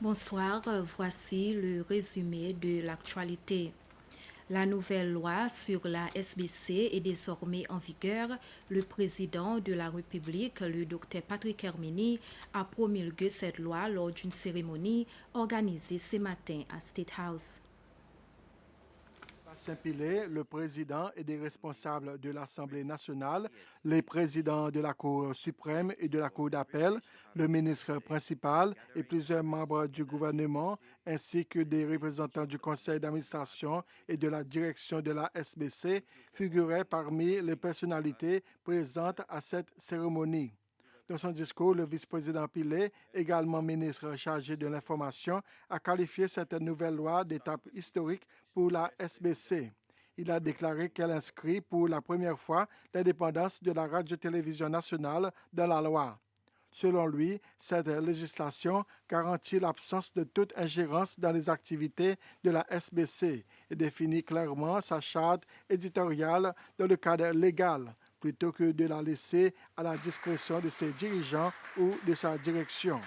Bonsoir, voici le résumé de l'actualité. La nouvelle loi sur la SBC est désormais en vigueur. Le président de la République, le Dr Patrick Hermini, a promulgué cette loi lors d'une cérémonie organisée ce matin à State House. Sébastien Pillet, le président et des responsables de l'Assemblée nationale, les présidents de la Cour suprême et de la Cour d'appel, le ministre principal et plusieurs membres du gouvernement, ainsi que des représentants du conseil d'administration et de la direction de la SBC, figuraient parmi les personnalités présentes à cette cérémonie. Dans son discours, le vice-président Pillet, également ministre chargé de l'information, a qualifié cette nouvelle loi d'étape historique pour la SBC. Il a déclaré qu'elle inscrit pour la première fois l'indépendance de la radio-télévision nationale dans la loi. Selon lui, cette législation garantit l'absence de toute ingérence dans les activités de la SBC et définit clairement sa charte éditoriale dans le cadre légal, plutôt que de la laisser à la discrétion de ses dirigeants ou de sa direction.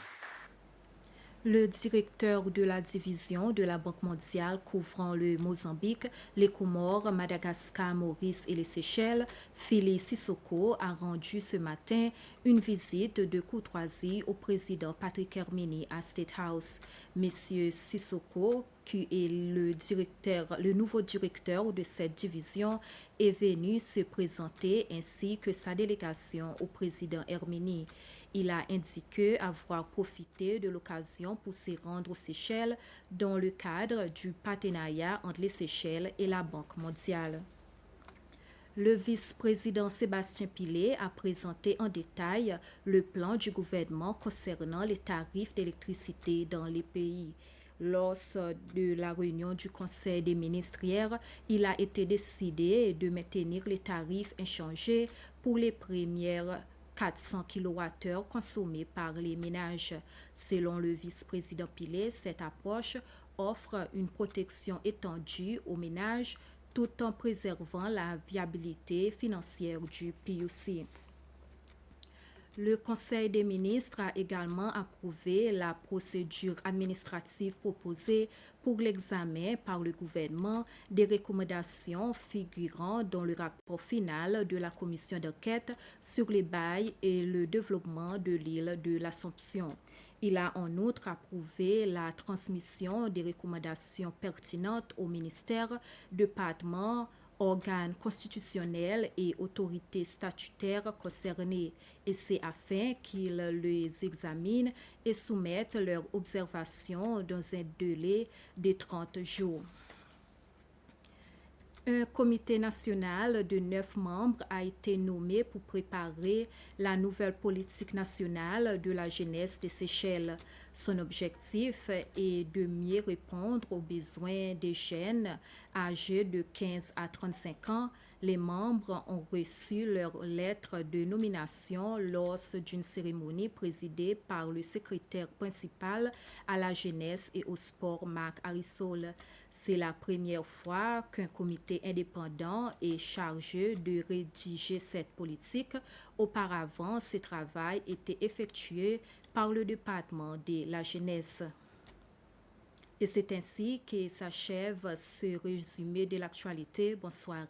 Le directeur de la division de la Banque mondiale couvrant le Mozambique, les Comores, Madagascar, Maurice et les Seychelles, Fili Sissoko, a rendu ce matin une visite de courtoisie au président Patrick Hermini à State House. Monsieur Sissoko, qui est le nouveau directeur de cette division, est venu se présenter ainsi que sa délégation au président Hermini. Il a indiqué avoir profité de l'occasion pour se rendre aux Seychelles dans le cadre du partenariat entre les Seychelles et la Banque mondiale. Le vice-président Sébastien Pillet a présenté en détail le plan du gouvernement concernant les tarifs d'électricité dans les pays. Lors de la réunion du Conseil des ministres hier, il a été décidé de maintenir les tarifs inchangés pour les premières 400 kWh consommés par les ménages. Selon le vice-président Pillet, cette approche offre une protection étendue aux ménages tout en préservant la viabilité financière du PUC. Le Conseil des ministres a également approuvé la procédure administrative proposée pour l'examen par le gouvernement des recommandations figurant dans le rapport final de la commission d'enquête sur les bails et le développement de l'île de l'Assomption. Il a en outre approuvé la transmission des recommandations pertinentes aux ministères, départements, organes constitutionnels et autorités statutaires concernés, et c'est afin qu'ils les examinent et soumettent leurs observations dans un délai de 30 jours. Un comité national de 9 membres a été nommé pour préparer la nouvelle politique nationale de la jeunesse des Seychelles. Son objectif est de mieux répondre aux besoins des jeunes âgés de 15 à 35 ans. Les membres ont reçu leur lettre de nomination lors d'une cérémonie présidée par le secrétaire principal à la jeunesse et au sport, Marc Harrisol. C'est la première fois qu'un comité indépendant est chargé de rédiger cette politique. Auparavant, ce travail était effectué par le département de la jeunesse. Et c'est ainsi que s'achève ce résumé de l'actualité. Bonsoir.